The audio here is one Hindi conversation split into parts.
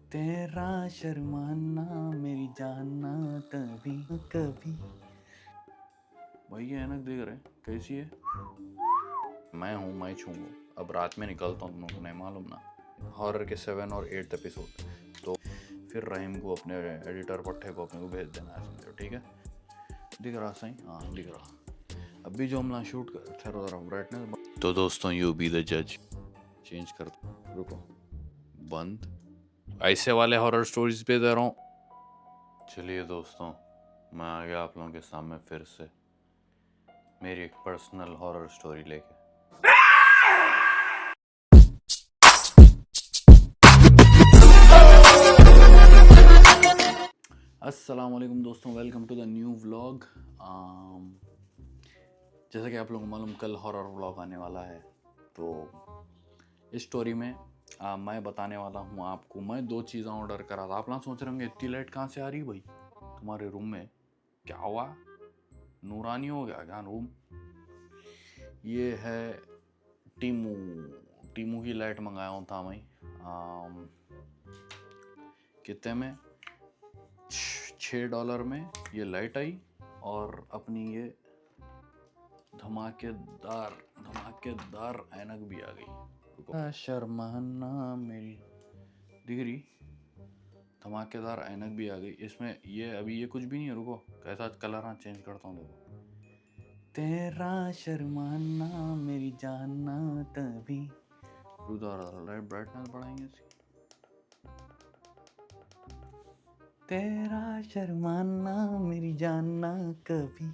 तेरा शर्माना मेरी जानना तभी कभी। भाई ये ऐनक देख रहे हैं कैसी है? मैं हूँ, मैं छूंगा। अब रात में निकलता हूँ, तुम लोगों को नहीं मालूम ना, हॉरर के 7 और 8 एपिसोड। तो फिर रहीम को, अपने एडिटर पट्टे को अपने को भेज देना है, समझो? ठीक है, दिख रहा सही? हाँ दिख रहा। अभी जो हम शूट कर, ठहरो जरा ब्राइटनेस। तो दोस्तों, यू बी द जज। चेंज कर, रुको, बंद। ऐसे वाले हॉरर स्टोरीज पे दे रहा हूँ। चलिए दोस्तों, मैं आ गया आप लोगों के सामने फिर से मेरी एक पर्सनल हॉरर स्टोरी लेके। अस्सलाम वालेकुम दोस्तों, welcome to the new vlog. जैसा कि आप लोगों को मालूम, कल हॉरर व्लॉग आने वाला है। तो इस स्टोरी में मैं बताने वाला हूँ आपको। मैं 2 चीज़ें ऑर्डर करा था। आप लोग सोच रहे होंगे इतनी लाइट कहाँ से आ रही भाई तुम्हारे रूम में? क्या हुआ, नूरानी हो गया क्या रूम? ये है टीमू। टीमू की लाइट मंगाया था मैं, कितने में? $6 में ये लाइट आई। और अपनी ये धमाकेदार ऐनक भी आ गई। शर्माना मेरी दिख रही, धमाकेदार ऐनक भी आ गई इसमें। ये अभी ये कुछ भी नहीं है, रुको कैसा कलर हाँ चेंज करता हूँ, देखो। तेरा शर्माना मेरी जानना तभी। लाइट ब्राइटनेस बढ़ाएंगे इसकी। तेरा शर्माना मेरी जानना कभी।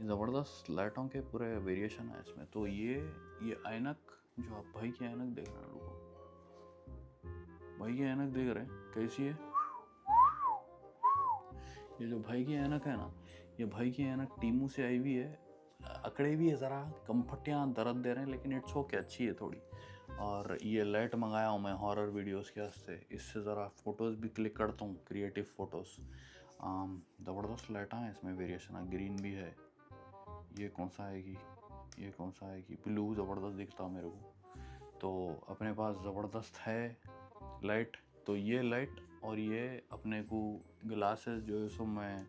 ज़बरदस्त लाइटों के पूरे वेरिएशन है इसमें। तो ये ऐनक जो आप भाई की ऐनक देख रहे हैं, रुको, भाई की ऐनक देख रहे हैं कैसी है? ये जो भाई की ऐनक है ना, ये भाई की ऐनक टीमू से आई हुई है। अकड़े भी है ज़रा, कंफटियाँ दर्द दे रहे हैं, लेकिन इट्स ओके, अच्छी है थोड़ी। और ये लाइट मंगाया हूँ मैं हॉरर वीडियोस के वास्ते। इससे ज़रा फ़ोटोज़ भी क्लिक करता हूँ, क्रिएटिव फ़ोटोज़। ज़बरदस्त लाइटाँ हैं इसमें, वेरिएशन है, ग्रीन भी है। ये कौन सा आएगी, ये कौन सा आएगी? ब्लू ज़बरदस्त दिखता मेरे को। तो अपने पास ज़बरदस्त है लाइट। तो ये लाइट और ये अपने को ग्लासेस जो है सो मैं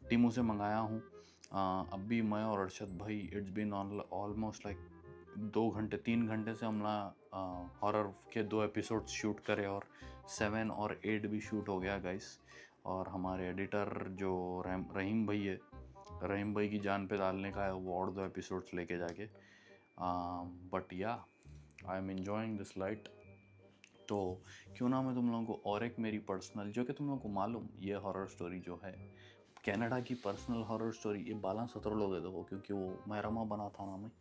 टीमू से मंगाया हूँ। अभी मैं और अरशद भाई, इट्स बीन ऑलमोस्ट लाइक 2 घंटे 3 घंटे से हम हॉरर के 2 एपिसोड शूट करे, और 7 और 8 भी शूट हो गया गाइस। और हमारे एडिटर जो रहीम भाई है, रहीम भाई की जान पे डालने का है वो और 2 एपिसोड्स लेके जाके। बट या I am enjoying this light. तो क्यों ना मैं तुम लोगों को और एक मेरी पर्सनल, जो कि तुम लोगों को मालूम, ये हॉरर स्टोरी जो है कनाडा की पर्सनल हॉरर स्टोरी। ये 12-17 लोग है देखो, क्योंकि वो महरमा बना था ना। मैं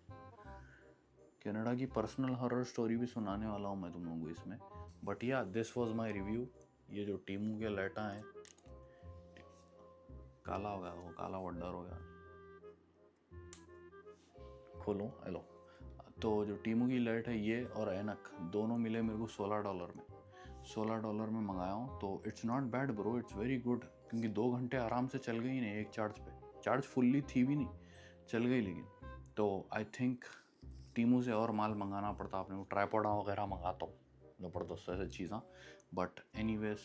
कनाडा की पर्सनल हॉरर स्टोरी भी सुनाने वाला हूँ मैं तुम लोगों को इसमें। बट या दिस वाज माय रिव्यू। ये जो टीमू के लाइटा हैं, काला हो गया, वो काला वड्डर हो गया, खोलो, हेलो। तो जो टीमू की लाइट है ये और ऐनक दोनों मिले मेरे को $16 में। $16 में मंगाया हूँ। तो it's not bad bro, it's very good. क्योंकि 2 घंटे आराम से चल गई नहीं एक चार्ज पे। चार्ज फुल्ली थी भी नहीं, चल गई। लेकिन तो आई थिंक टीमू से और माल मंगाना पड़ता अपने को, ट्राइपॉडा वगैरह मंगाता हूँ, ज़बरदस्त ऐसे चीज़ें। बट एनीवेज,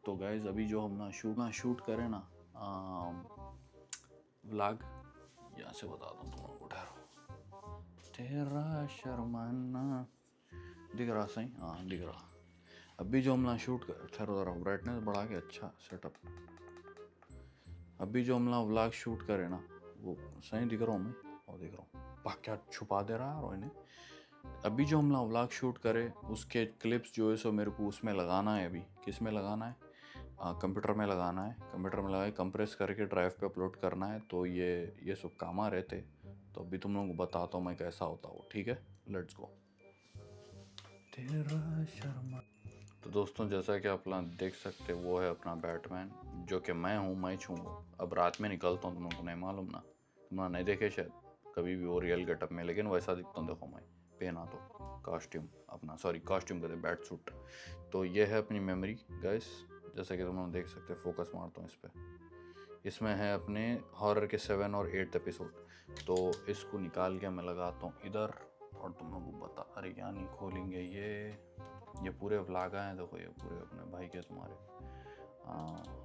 तो गाइज अभी जो हम शूट करें ना व्लॉग, यहाँ से बताता हूँ तुम लोगों को, ठहरो। तेरा शर्माना दिख रहा सही? हाँ दिख रहा। अभी जो हम शूट कर, ठहरो जरा ब्राइटनेस बढ़ा के, अच्छा सेटअप। अभी जो हम व्लॉग शूट करें ना, वो सही दिख रहा हूँ मैं? और दिख रहा हूँ, क्या छुपा दे रहा है और इन्हें। अभी जो हम व्लॉग शूट करें उसके क्लिप्स जो है सो मेरे को उसमें लगाना है। अभी किस में लगाना है? कंप्यूटर में लगाना है। कंप्यूटर में लगा के कंप्रेस करके ड्राइव पे अपलोड करना है। तो ये सब काम आ रहे थे। तो अभी तुम लोगों को बताता हूँ मैं कैसा होता वो, ठीक है? Let's go. तेरा शर्मा। तो दोस्तों, जैसा कि आप लोग देख सकते हो, वो है अपना बैटमैन, जो कि मैं हूँ, मैं छूँगा। अब रात में निकलता हूँ, तुम लोगों को नहीं मालूम ना, तुम लोग नहीं देखे शायद कभी भी वो रियल गेटअप में, लेकिन वैसा दिखता हूँ। देखो मैं पहना तो कॉस्ट्यूम अपना, सॉरी कॉस्ट्यूम कहते, बैट सूट। तो ये है अपनी मेमोरी गाइस, जैसा कि तुम लोग देख सकते हो। फोकस मारता हूँ इस पर। इसमें है अपने हॉरर के 7 और 8 एपिसोड। तो इसको निकाल के मैं लगाता हूँ इधर, और तुम लोग को बता, अरे क्या नहीं खोलेंगे ये, ये पूरे व्लॉग हैं, देखो ये पूरे अपने भाई के तुम्हारे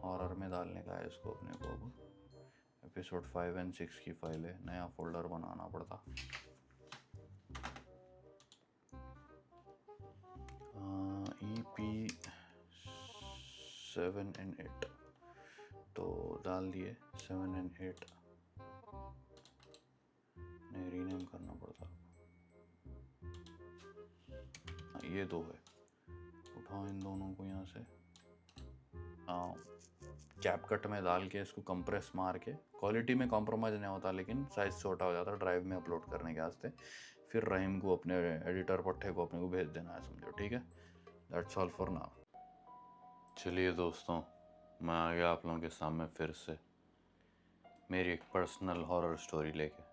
हॉरर में डालने का है इसको अपने को। अब एपिसोड 5 और 6 की फाइल है, नया फोल्डर बनाना पड़ता। EP 7 और 8 तो डाल दिए। 7 और 8 नहीं, रीनेम करना पड़ता। ये दो है, उठाओ इन दोनों को यहाँ से, कैप कट में डाल के इसको कंप्रेस मार के। क्वालिटी में कॉम्प्रोमाइज़ नहीं होता लेकिन साइज़ छोटा हो जाता ड्राइव में अपलोड करने के वास्ते। फिर रहीम को अपने एडिटर पट्टे को अपने को भेज देना है, समझो, ठीक है। That's all for now. चलिए दोस्तों, मैं आ गया आप लोगों के सामने फिर से मेरी एक पर्सनल हॉरर स्टोरी लेके।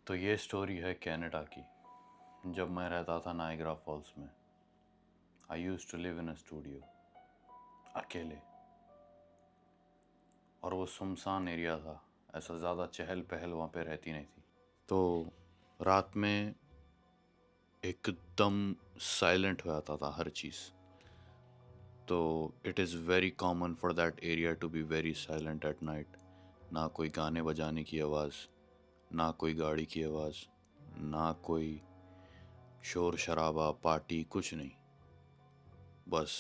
तो ये स्टोरी है कनाडा की। जब मैं रहता था नायग्रा फॉल्स में, I used to live in a studio अकेले, और वो सुनसान एरिया था, ऐसा ज़्यादा चहल पहल वहाँ पे रहती नहीं थी। तो रात में एकदम साइलेंट हो जाता था हर चीज़। तो it is very common for that area to be very silent at night. ना कोई गाने बजाने की आवाज़, ना कोई गाड़ी की आवाज़, ना कोई शोर शराबा पार्टी, कुछ नहीं, बस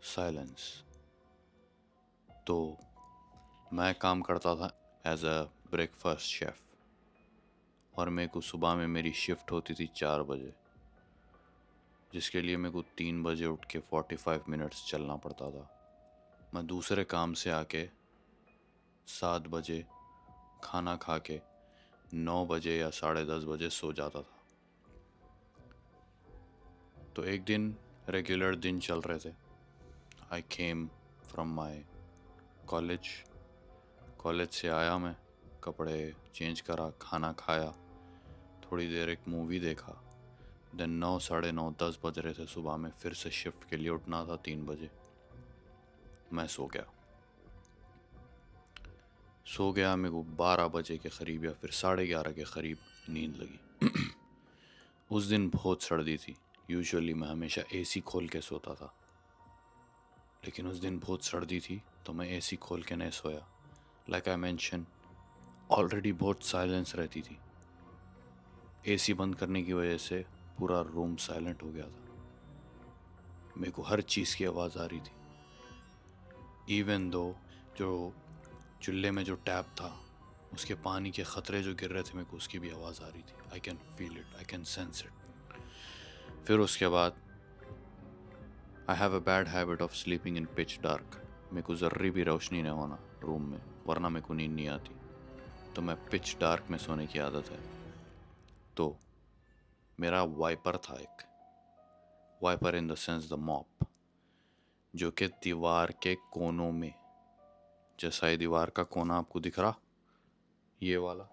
साइलेंस। तो मैं काम करता था एज अ ब्रेकफास्ट शेफ़, और मेरे को सुबह में मेरी शिफ्ट होती थी 4 बजे, जिसके लिए मेरे को 3 बजे उठ के 45 मिनट्स चलना पड़ता था। मैं दूसरे काम से आके 7 बजे खाना खा के 9 बजे या 10:30 बजे सो जाता था। तो एक दिन रेगुलर दिन चल रहे थे। आई केम फ्रॉम माई कॉलेज से आया मैं, कपड़े चेंज करा, खाना खाया, थोड़ी देर एक मूवी देखा। देन 9, 9:30, 10 बज रहे थे सुबह में, फिर से शिफ्ट के लिए उठना था 3 बजे। मैं सो गया मेरे को 12 बजे के करीब या फिर 11:30 के करीब नींद लगी। उस दिन बहुत सर्दी थी। यूजुअली मैं हमेशा AC खोल के सोता था, लेकिन उस दिन बहुत सर्दी थी तो मैं AC खोल के नहीं सोया। लाइक आई मेंशन, ऑलरेडी बहुत साइलेंस रहती थी। AC बंद करने की वजह से पूरा रूम साइलेंट हो गया था। मेरे को हर चीज़ की आवाज़ आ रही थी। इवन दो जो चूल्हे में जो टैप था उसके पानी के ख़तरे जो गिर रहे थे, मेरे को उसकी भी आवाज़ आ रही थी। I can feel it, I can sense it. फिर उसके बाद I have a bad habit of sleeping in pitch dark. मेरे को ज़र्री भी रोशनी नहीं होना रूम में, वरना मेरे को नींद नहीं आती। तो मैं पिच डार्क में सोने की आदत है। तो मेरा वाइपर था, एक wiper in the sense the mop, जो कि दीवार के कोनों में, जैसा ये दीवार का कोना आपको दिख रहा, ये वाला,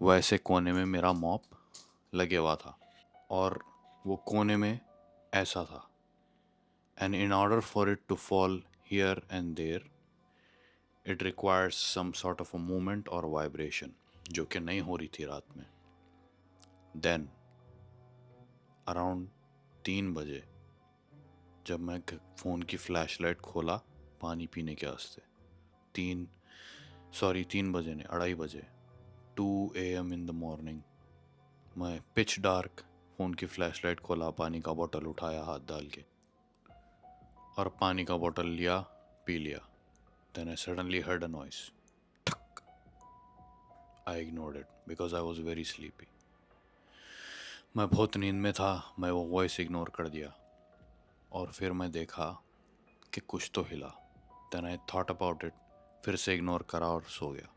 वैसे कोने में मेरा मॉप लगे हुआ था, और वो कोने में ऐसा था। And in order for it to fall here and there, it requires some sort of a movement और वाइब्रेशन, जो कि नहीं हो रही थी रात में। देन अराउंड 3 बजे जब मैं फ़ोन की फ्लैश लाइट खोला पानी पीने के वास्ते, 3 बजे नहीं, 2:30 बजे, 2 AM इन द मॉर्निंग, मैं पिच डार्क फ़ोन की फ्लैश लाइट खोला, पानी का बोतल उठाया हाथ डाल के, और पानी का बोतल लिया, पी लिया। Then I suddenly heard a noise, ठक। I ignored it because I was very sleepy. मैं बहुत नींद में था, मैं वो वॉइस इग्नोर कर दिया, और फिर मैं देखा कि कुछ तो हिला। Then I thought about it, फिर से इग्नोर करा और सो गया।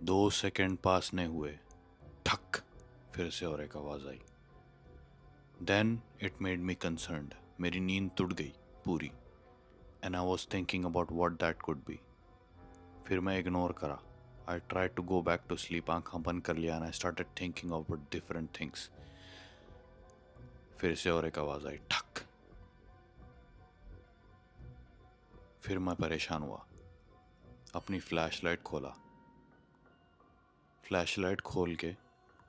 2 सेकेंड पास नहीं हुए, ठक, फिर से और एक आवाज़ आई। Then it made me concerned, मेरी नींद टूट गई पूरी। And I was thinking about what that could be. फिर मैं इग्नोर करा। I try to go back to sleep, आँखें बंद कर लिया, and I started thinking about different things. फिर से और एक आवाज़ आई, ठक। फिर मैं परेशान हुआ, अपनी फ्लैश लाइट खोला। फ्लैश लाइट खोल के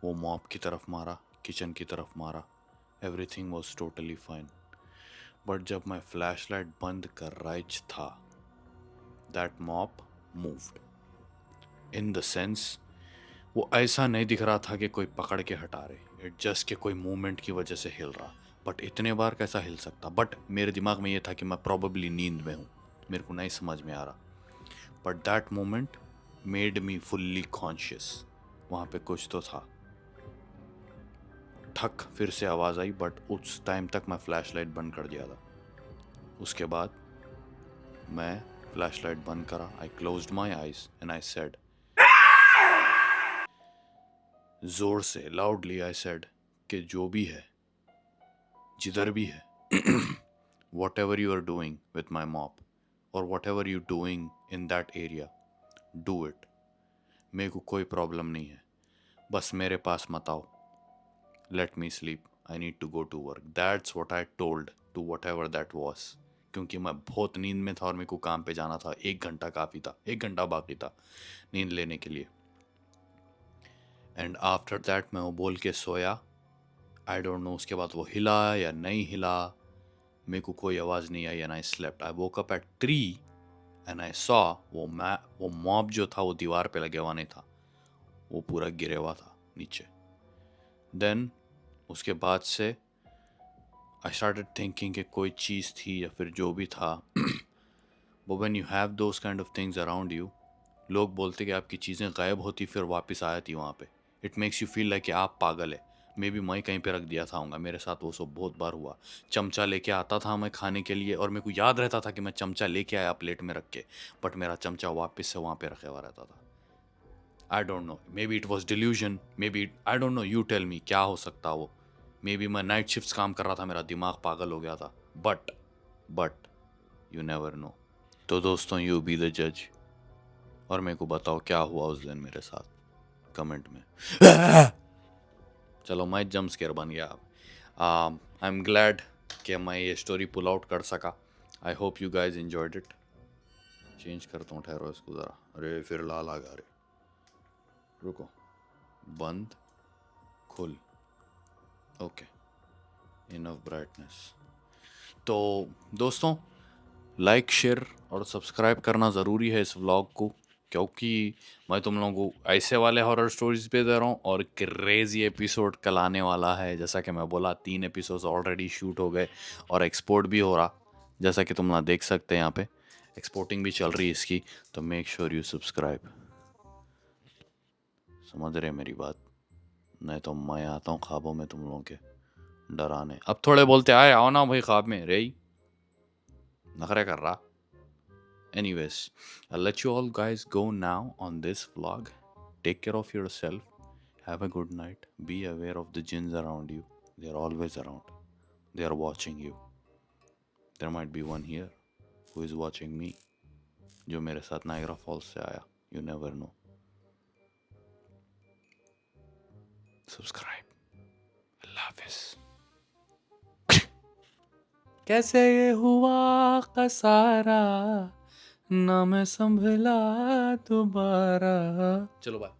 वो मॉप की तरफ मारा, किचन की तरफ मारा, everything was totally fine. But जब मैं फ्लैश लाइट बंद कर रहा था, that mop moved. In the sense वो ऐसा नहीं दिख रहा था कि कोई पकड़ के हटा रहे, इट जस्ट के कोई मूवमेंट की वजह से हिल रहा। बट इतने बार कैसा हिल सकता? बट मेरे दिमाग में ये था कि मैं प्रॉबेबली नींद में हूँ, मेरे को नहीं समझ में आ रहा। But that moment made me fully conscious. वहाँ पे कुछ तो था। ठक फिर से आवाज़ आई, बट उस टाइम तक मैं फ्लैश लाइट बंद कर दिया था। उसके बाद मैं फ्लैश लाइट बंद करा, I closed my eyes and I said, जोर से लाउडली आई सेड, कि जो भी है, जिधर भी है, whatever you are doing with my mop और whatever you doing in that area, do it. मेरे को कोई प्रॉब्लम नहीं है, बस मेरे पास मत आओ। Let me sleep, I need to go to work. That's what I told to whatever that was. क्योंकि मैं बहुत नींद में था और मेरे को काम पे जाना था। 1 घंटा काफ़ी था, 1 घंटा बाकी था नींद लेने के लिए। एंड आफ्टर दैट मैं वो बोल के सोया। आई डोंट नो उसके बाद वो हिला या नहीं हिला, मेरे को कोई आवाज़ नहीं आई। And I slept. I woke up at 3 and I saw वो मॉब जो था वो दीवार पे लगे हुआ नहीं था, वो पूरा गिरे हुआ था नीचे। देन उसके बाद से आई स्टार्टेड थिंकिंग कि कोई चीज़ थी या फिर जो भी था। But when you have those kind of things around you, लोग बोलते कि आपकी चीज़ें गायब होती फिर वापस आया थी वहाँ पे। It makes you feel like कि आप पागल है। मे बी मैं कहीं पे रख दिया था होगा, मेरे साथ वो सब बहुत बार हुआ। चमचा लेके आता था मैं खाने के लिए और मेरे को याद रहता था कि मैं चमचा लेके आया प्लेट में रख के, बट मेरा चमचा वापस से वहाँ पे रखे हुआ रहता था। I don't know, maybe it was delusion, maybe I don't know, you tell me क्या हो सकता वो। मे बी मैं नाइट शिफ्ट्स काम कर रहा था, मेरा दिमाग पागल हो गया था। But you never know. तो दोस्तों, यू बी द जज और मेरे को बताओ क्या हुआ उस दिन मेरे साथ कमेंट में। चलो, मैं जंप स्केयर बन गया। आई एम ग्लैड कि मैं ये स्टोरी पुल आउट कर सका। I hope you guys enjoyed it. Change करता हूँ, ठहरो इसको ज़रा। अरे फिर लाल आ गया। अरे रुको, बंद खुल, ओके, इनफ ब्राइटनेस। तो दोस्तों, लाइक शेयर और सब्सक्राइब करना ज़रूरी है इस व्लॉग को, क्योंकि मैं तुम लोगों को ऐसे वाले हॉरर स्टोरीज पे दे रहा हूँ और क्रेजी एपिसोड कल आने वाला है। जैसा कि मैं बोला, 3 एपिसोड्स ऑलरेडी शूट हो गए और एक्सपोर्ट भी हो रहा, जैसा कि तुम लोग देख सकते हैं यहाँ पे एक्सपोर्टिंग भी चल रही है इसकी। तो मेक श्योर यू सब्सक्राइब। समझ रहे मेरी बात? नहीं तो मैं आता हूँ ख्वाबों में तुम लोगों के डराने। अब थोड़े बोलते आए आओ ना भाई ख्वाब में, रे नखरे कर रहा। Anyways, I'll let you all guys go now on this vlog. Take care of yourself. Have a good night. Be aware of the jinns around you. They are always around. They are watching you. There might be one here who is watching me. जो मेरे साथ नायग्रा फॉल्स से आया. You never know. Subscribe. Allah Hafiz. कैसे ये हुआ कसारा, ना मैं संभला दोबारा। चलो बाय।